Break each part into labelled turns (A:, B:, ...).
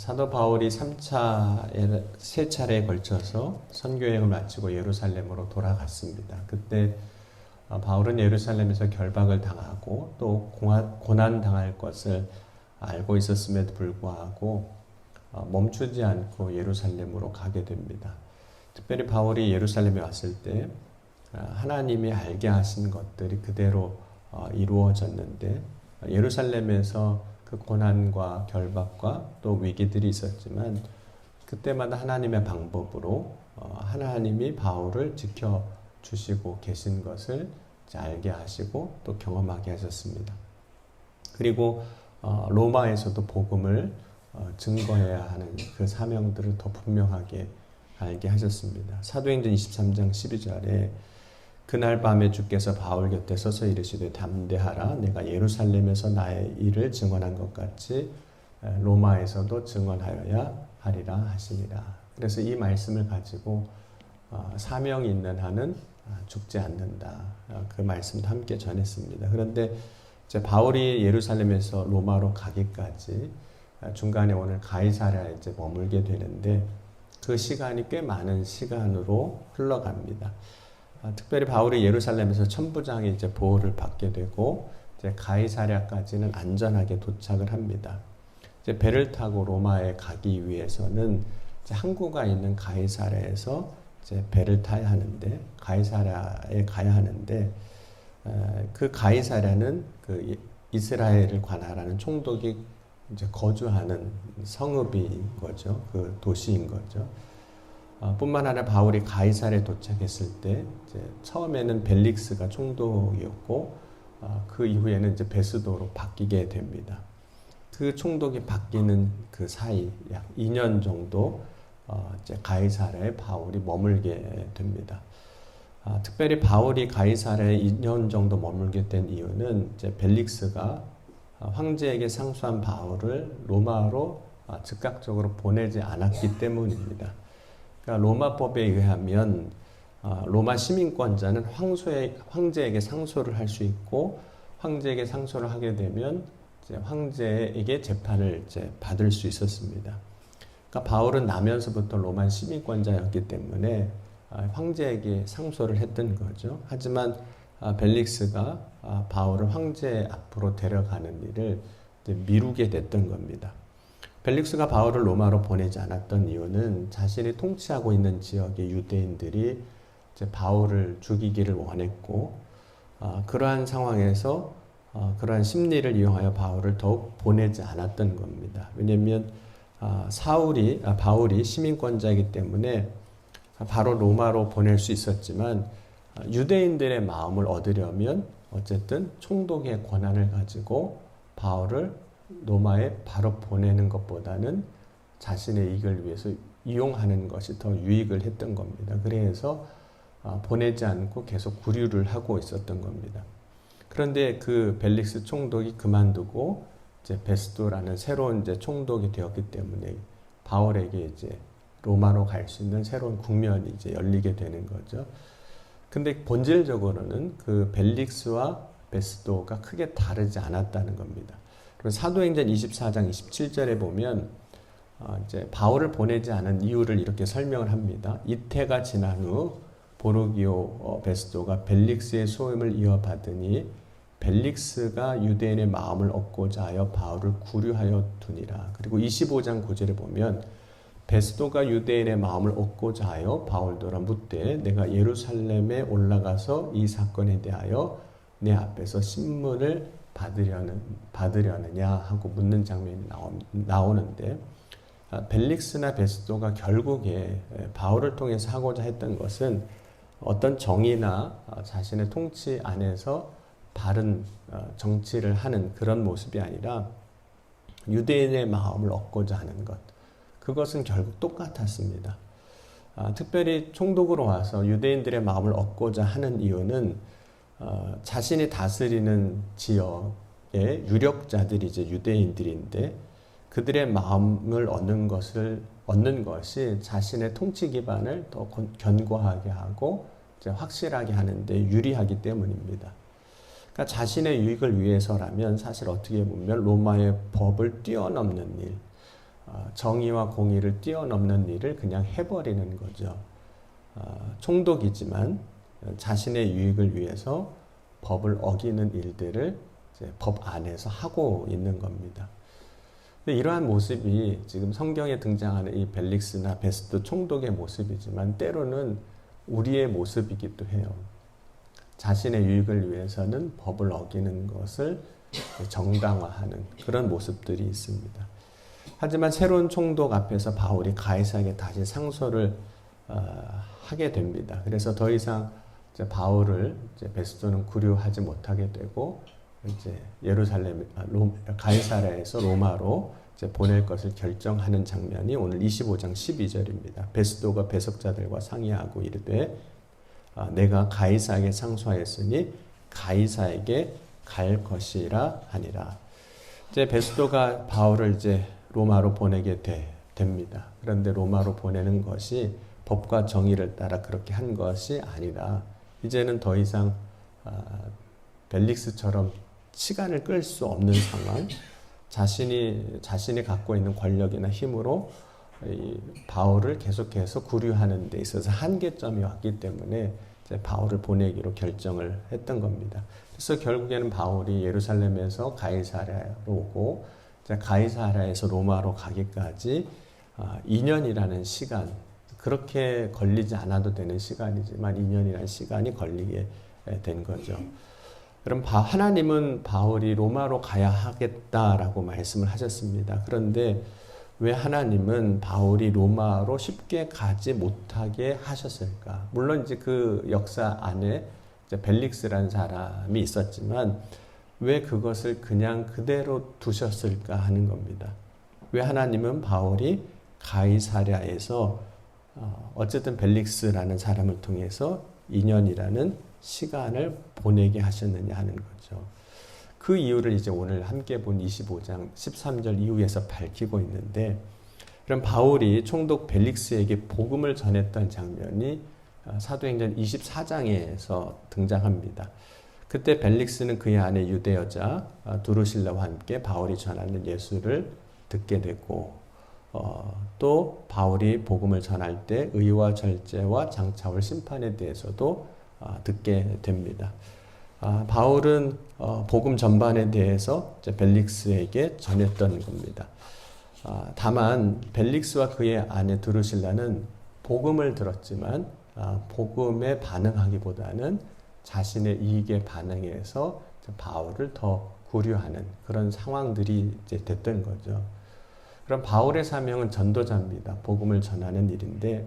A: 사도 바울이 3 차례에 걸쳐서 선교여행을 마치고 예루살렘으로 돌아갔습니다. 그때 바울은 예루살렘에서 결박을 당하고 또 고난 당할 것을 알고 있었음에도 불구하고 멈추지 않고 예루살렘으로 가게 됩니다. 특별히 바울이 예루살렘에 왔을 때 하나님이 알게 하신 것들이 그대로 이루어졌는데, 예루살렘에서 그 고난과 결박과 또 위기들이 있었지만 그때마다 하나님의 방법으로 하나님이 바울을 지켜주시고 계신 것을 알게 하시고 또 경험하게 하셨습니다. 그리고 로마에서도 복음을 증거해야 하는 그 사명들을 더 분명하게 알게 하셨습니다. 사도행전 23장 12절에 그날 밤에 주께서 바울 곁에 서서 이르시되 담대하라, 내가 예루살렘에서 나의 일을 증언한 것 같이 로마에서도 증언하여야 하리라 하시니라. 그래서 이 말씀을 가지고 사명이 있는 한은 죽지 않는다, 그 말씀도 함께 전했습니다. 그런데 이제 바울이 예루살렘에서 로마로 가기까지 중간에 오늘 가이사랴에 이제 머물게 되는데, 그 시간이 꽤 많은 시간으로 흘러갑니다. 특별히 바울이 예루살렘에서 천부장의 이제 보호를 받게 되고 이제 가이사랴까지는 안전하게 도착을 합니다. 이제 배를 타고 로마에 가기 위해서는 이제 항구가 있는 가이사랴에서 이제 배를 타야 하는데, 가이사랴에 가야 하는데, 그 가이사랴는 그 이스라엘을 관할하는 총독이 이제 거주하는 성읍인 거죠. 그 도시인 거죠. 뿐만 아니라 바울이 가이사랴에 도착했을 때 이제 처음에는 벨릭스가 총독이었고 그 이후에는 이제 베스도로 바뀌게 됩니다. 그 총독이 바뀌는 그 사이 약 2년 정도 이제 가이사랴에 바울이 머물게 됩니다. 특별히 바울이 가이사랴에 2년 정도 머물게 된 이유는 이제 벨릭스가 황제에게 상소한 바울을 로마로 즉각적으로 보내지 않았기 때문입니다. 그러니까 로마법에 의하면 로마 시민권자는 황제에게 상소를 할 수 있고, 황제에게 상소를 하게 되면 이제 황제에게 재판을 이제 받을 수 있었습니다. 그러니까 바울은 나면서부터 로마 시민권자였기 때문에 황제에게 상소를 했던 거죠. 하지만 벨릭스가 바울을 황제 앞으로 데려가는 일을 미루게 됐던 겁니다. 벨릭스가 바울을 로마로 보내지 않았던 이유는 자신이 통치하고 있는 지역의 유대인들이 이제 바울을 죽이기를 원했고, 그러한 상황에서 그러한 심리를 이용하여 바울을 더욱 보내지 않았던 겁니다. 왜냐하면 바울이 시민권자이기 때문에 바로 로마로 보낼 수 있었지만 유대인들의 마음을 얻으려면 어쨌든 총독의 권한을 가지고 바울을 로마에 바로 보내는 것보다는 자신의 이익을 위해서 이용하는 것이 더 유익을 했던 겁니다. 그래서 보내지 않고 계속 구류를 하고 있었던 겁니다. 그런데 그 벨릭스 총독이 그만두고 이제 베스도라는 새로운 이제 총독이 되었기 때문에 바울에게 이제 로마로 갈 수 있는 새로운 국면이 이제 열리게 되는 거죠. 근데 본질적으로는 그 벨릭스와 베스도가 크게 다르지 않았다는 겁니다. 그리고 사도행전 24장 27절에 보면 이제 바울을 보내지 않은 이유를 이렇게 설명을 합니다. 이태가 지난 후 보르기오 베스도가 벨릭스의 소임을 이어받으니 벨릭스가 유대인의 마음을 얻고자 하여 바울을 구류하여 두니라. 그리고 25장 9절에 보면 베스도가 유대인의 마음을 얻고자 하여 바울더러 묻되 내가 예루살렘에 올라가서 이 사건에 대하여 내 앞에서 신문을 받으려느냐 하고 묻는 장면이 나오는데, 벨릭스나 베스도가 결국에 바울을 통해서 하고자 했던 것은 어떤 정의나 자신의 통치 안에서 바른 정치를 하는 그런 모습이 아니라 유대인의 마음을 얻고자 하는 것, 그것은 결국 똑같았습니다. 특별히 총독으로 와서 유대인들의 마음을 얻고자 하는 이유는 자신이 다스리는 지역의 유력자들이 이제 유대인들인데, 그들의 마음을 얻는 것이 자신의 통치 기반을 더 견고하게 하고 이제 확실하게 하는데 유리하기 때문입니다. 그러니까 자신의 유익을 위해서라면 사실 어떻게 보면 로마의 법을 뛰어넘는 일, 정의와 공의를 뛰어넘는 일을 그냥 해버리는 거죠. 총독이지만 자신의 유익을 위해서 법을 어기는 일들을 이제 법 안에서 하고 있는 겁니다. 근데 이러한 모습이 지금 성경에 등장하는 이 벨릭스나 베스도 총독의 모습이지만 때로는 우리의 모습이기도 해요. 자신의 유익을 위해서는 법을 어기는 것을 정당화하는 그런 모습들이 있습니다. 하지만 새로운 총독 앞에서 바울이 가이사에게 다시 상소를 하게 됩니다. 그래서 더 이상 이제 바울을 이제 베스도는 구류하지 못하게 되고 이제 가이사랴에서 로마로 이제 보낼 것을 결정하는 장면이 오늘 25장 12절입니다. 베스도가 배석자들과 상의하고 이르되 내가 가이사에게 상소하였으니 가이사에게 갈 것이라 하니라. 이제 베스도가 바울을 이제 로마로 보내게 됩니다. 그런데 로마로 보내는 것이 법과 정의를 따라 그렇게 한 것이 아니라 이제는 더 이상 벨릭스처럼 시간을 끌 수 없는 상황, 자신이 갖고 있는 권력이나 힘으로 이 바울을 계속해서 구류하는 데 있어서 한계점이 왔기 때문에 이제 바울을 보내기로 결정을 했던 겁니다. 그래서 결국에는 바울이 예루살렘에서 가이사랴로 오고 이제 가이사랴에서 로마로 가기까지 2년이라는 시간, 그렇게 걸리지 않아도 되는 시간이지만 2년이라는 시간이 걸리게 된 거죠. 그럼 하나님은 바울이 로마로 가야 하겠다라고 말씀을 하셨습니다. 그런데 왜 하나님은 바울이 로마로 쉽게 가지 못하게 하셨을까? 물론 이제 그 역사 안에 이제 벨릭스라는 사람이 있었지만 왜 그것을 그냥 그대로 두셨을까 하는 겁니다. 왜 하나님은 바울이 가이사랴에서 어쨌든 벨릭스라는 사람을 통해서 2년이라는 시간을 보내게 하셨느냐 하는 거죠. 그 이유를 이제 오늘 함께 본 25장 13절 이후에서 밝히고 있는데, 그럼 바울이 총독 벨릭스에게 복음을 전했던 장면이 사도행전 24장에서 등장합니다. 그때 벨릭스는 그의 아내 유대 여자 두루실라와 함께 바울이 전하는 예수를 듣게 되고, 또 바울이 복음을 전할 때 의와 절제와 장차올 심판에 대해서도 듣게 됩니다. 바울은 복음 전반에 대해서 벨릭스에게 전했던 겁니다. 다만 벨릭스와 그의 아내 두루실라는 복음을 들었지만 복음에 반응하기보다는 자신의 이익에 반응해서 바울을 더 구류하는 그런 상황들이 이제 됐던 거죠. 그럼 바울의 사명은 전도자입니다. 복음을 전하는 일인데,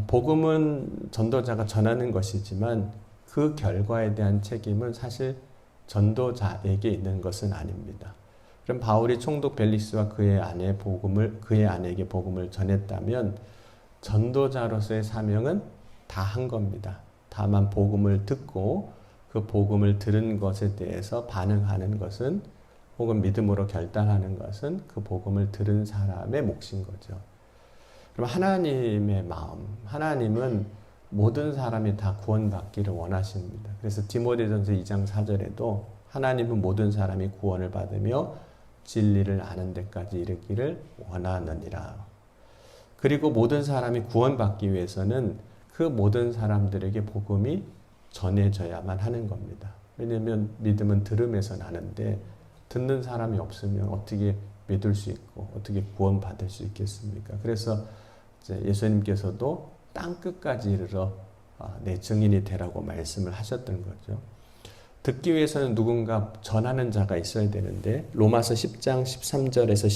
A: 복음은 전도자가 전하는 것이지만 그 결과에 대한 책임은 사실 전도자에게 있는 것은 아닙니다. 그럼 바울이 총독 벨릭스와 그의 아내에게 복음을 전했다면 전도자로서의 사명은 다 한 겁니다. 다만 복음을 듣고 그 복음을 들은 것에 대해서 반응하는 것은, 혹은 믿음으로 결단하는 것은 그 복음을 들은 사람의 몫인 거죠. 그럼 하나님의 마음, 하나님은 모든 사람이 다 구원받기를 원하십니다. 그래서 디모데전서 2장 4절에도 하나님은 모든 사람이 구원을 받으며 진리를 아는 데까지 이르기를 원하느니라. 그리고 모든 사람이 구원받기 위해서는 그 모든 사람들에게 복음이 전해져야만 하는 겁니다. 왜냐하면 믿음은 들음에서 나는데 듣는 사람이 없으면 어떻게 믿을 수 있고 어떻게 구원받을 수 있겠습니까? 그래서 이제 예수님께서도 땅 끝까지 이르러 내 증인이 되라고 말씀을 하셨던 거죠. 듣기 위해서는 누군가 전하는 자가 있어야 되는데 로마서 10장 13절에서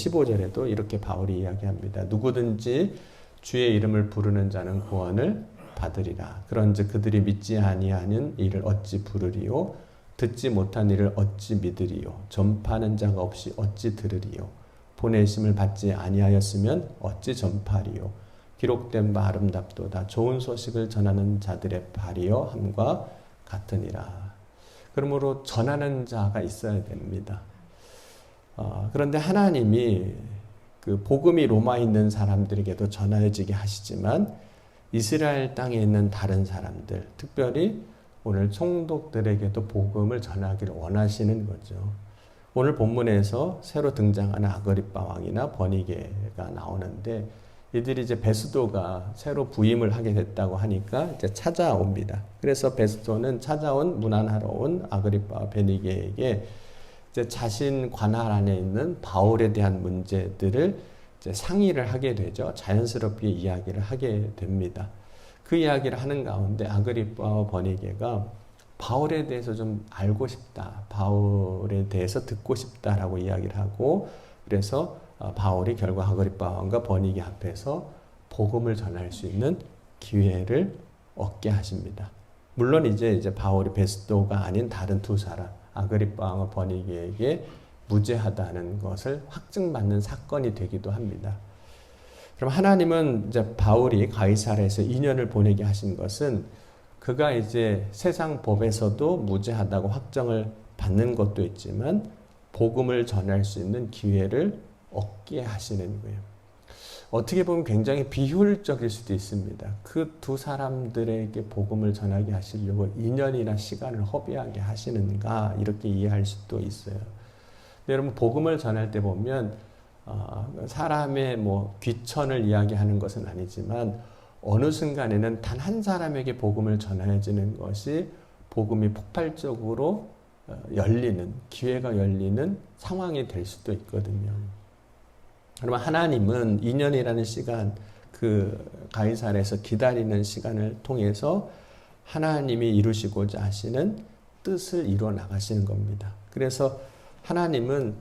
A: 15절에도 이렇게 바울이 이야기합니다. 누구든지 주의 이름을 부르는 자는 구원을 받으리라. 그런즉 그들이 믿지 아니하는 이를 어찌 부르리요? 듣지 못한 이를 어찌 믿으리요? 전파하는 자가 없이 어찌 들으리요? 보내심을 받지 아니하였으면 어찌 전파리요? 기록된 바 아름답도다. 좋은 소식을 전하는 자들의 발이요 함과 같으니라. 그러므로 전하는 자가 있어야 됩니다. 그런데 하나님이 그 복음이 로마에 있는 사람들에게도 전해지게 하시지만 이스라엘 땅에 있는 다른 사람들, 특별히 오늘 총독들에게도 복음을 전하기를 원하시는 거죠. 오늘 본문에서 새로 등장하는 아그리빠 왕이나 버니게가 나오는데 이들이 이제 베스도가 새로 부임을 하게 됐다고 하니까 이제 찾아옵니다. 그래서 베스도는 찾아온 문안하러 온 아그리빠와 베니게에게 이제 자신 관할 안에 있는 바울에 대한 문제들을 이제 상의를 하게 되죠. 자연스럽게 이야기를 하게 됩니다. 그 이야기를 하는 가운데 아그리빠와 버니게가 바울에 대해서 좀 알고 싶다, 바울에 대해서 듣고 싶다라고 이야기를 하고, 그래서 바울이 결국 아그리빠 왕과 버니게 앞에서 복음을 전할 수 있는 기회를 얻게 하십니다. 물론 이제 바울이 베스도가 아닌 다른 두 사람, 아그리빠 왕과 버니게에게 무죄하다는 것을 확증받는 사건이 되기도 합니다. 그럼 하나님은 이제 바울이 가이사랴에서 2년을 보내게 하신 것은 그가 이제 세상 법에서도 무죄하다고 확정을 받는 것도 있지만 복음을 전할 수 있는 기회를 얻게 하시는 거예요. 어떻게 보면 굉장히 비효율적일 수도 있습니다. 그 두 사람들에게 복음을 전하게 하시려고 2년이나 시간을 허비하게 하시는가 이렇게 이해할 수도 있어요. 근데 여러분 복음을 전할 때 보면 사람의 귀천을 이야기하는 것은 아니지만 어느 순간에는 단 한 사람에게 복음을 전해지는 것이 복음이 폭발적으로 열리는, 기회가 열리는 상황이 될 수도 있거든요. 그러면 하나님은 2년이라는 시간, 그 가이사랴에서 기다리는 시간을 통해서 하나님이 이루시고자 하시는 뜻을 이루어 나가시는 겁니다. 그래서 하나님은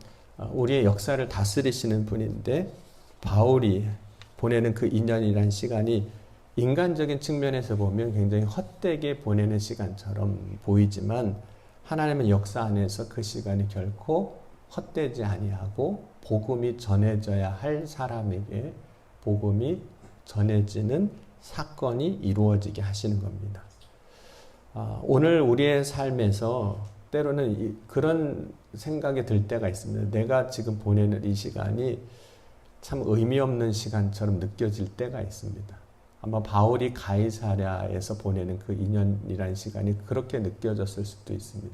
A: 우리의 역사를 다스리시는 분인데 바울이 보내는 그 2년이라는 시간이 인간적인 측면에서 보면 굉장히 헛되게 보내는 시간처럼 보이지만 하나님은 역사 안에서 그 시간이 결코 헛되지 아니하고 복음이 전해져야 할 사람에게 복음이 전해지는 사건이 이루어지게 하시는 겁니다. 오늘 우리의 삶에서 때로는 그런 생각이 들 때가 있습니다. 내가 지금 보내는 이 시간이 참 의미 없는 시간처럼 느껴질 때가 있습니다. 아마 바울이 가이사랴에서 보내는 그 2년이라는 시간이 그렇게 느껴졌을 수도 있습니다.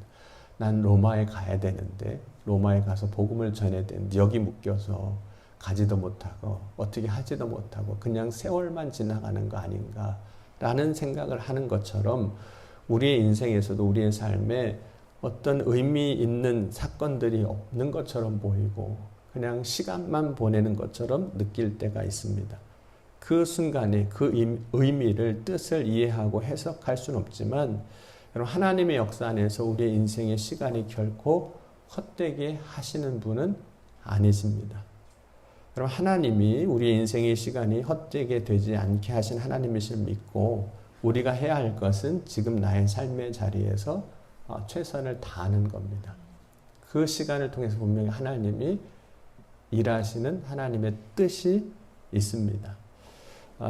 A: 난 로마에 가야 되는데, 로마에 가서 복음을 전해야 되는데 여기 묶여서 가지도 못하고 어떻게 하지도 못하고 그냥 세월만 지나가는 거 아닌가 라는 생각을 하는 것처럼 우리의 인생에서도 우리의 삶에 어떤 의미 있는 사건들이 없는 것처럼 보이고 그냥 시간만 보내는 것처럼 느낄 때가 있습니다. 그 순간에 그 의미를, 뜻을 이해하고 해석할 수는 없지만 하나님의 역사 안에서 우리의 인생의 시간이 결코 헛되게 하시는 분은 아니십니다. 그럼 하나님이 우리의 인생의 시간이 헛되게 되지 않게 하신 하나님이실 믿고 우리가 해야 할 것은 지금 나의 삶의 자리에서 최선을 다하는 겁니다. 그 시간을 통해서 분명히 하나님이 일하시는 하나님의 뜻이 있습니다.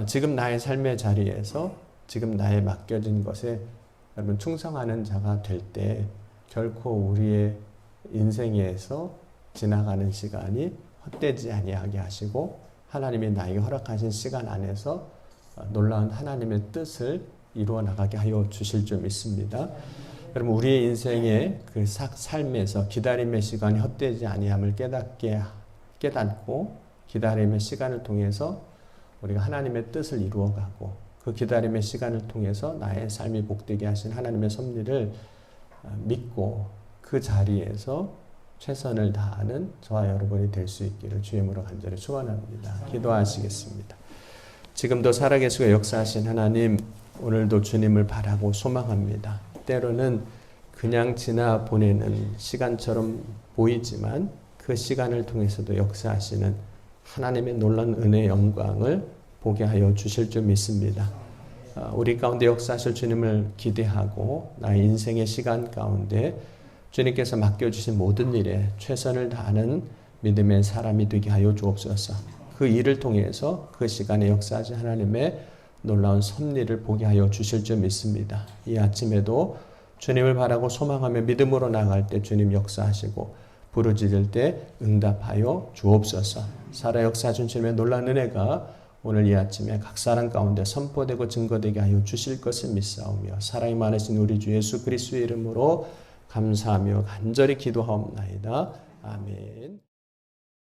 A: 지금 나의 삶의 자리에서 지금 나의 맡겨진 것에 여러분 충성하는 자가 될 때 결코 우리의 인생에서 지나가는 시간이 헛되지 아니하게 하시고 하나님이 나에게 허락하신 시간 안에서 놀라운 하나님의 뜻을 이루어 나가게 하여 주실 줄 믿습니다. 여러분 우리의 인생의 그 삶에서 기다림의 시간이 헛되지 아니함을 깨닫고 기다림의 시간을 통해서 우리가 하나님의 뜻을 이루어가고 그 기다림의 시간을 통해서 나의 삶이 복되게 하신 하나님의 섭리를 믿고 그 자리에서 최선을 다하는 저와 여러분이 될 수 있기를 주의 이름으로 간절히 축원합니다. 기도하시겠습니다. 지금도 살아계시고 역사하신 하나님, 오늘도 주님을 바라고 소망합니다. 때로는 그냥 지나 보내는 시간처럼 보이지만 그 시간을 통해서도 역사하시는 하나님의 놀라운 은혜의 영광을 보게 하여 주실 줄 믿습니다. 우리 가운데 역사하실 주님을 기대하고 나의 인생의 시간 가운데 주님께서 맡겨주신 모든 일에 최선을 다하는 믿음의 사람이 되게 하여 주옵소서. 그 일을 통해서 그 시간에 역사하신 하나님의 놀라운 섭리를 보게 하여 주실 줄 믿습니다. 이 아침에도 주님을 바라고 소망하며 믿음으로 나아갈 때 주님 역사하시고 부르짖을 때 응답하여 주옵소서. 살아 역사하신 주님의 놀라운 은혜가 오늘 이 아침에 각 사람 가운데 선포되고 증거되게 하여 주실 것을 믿사오며 사랑이 많으신 우리 주 예수 그리스도의 이름으로 감사하며 간절히 기도하옵나이다. 아멘.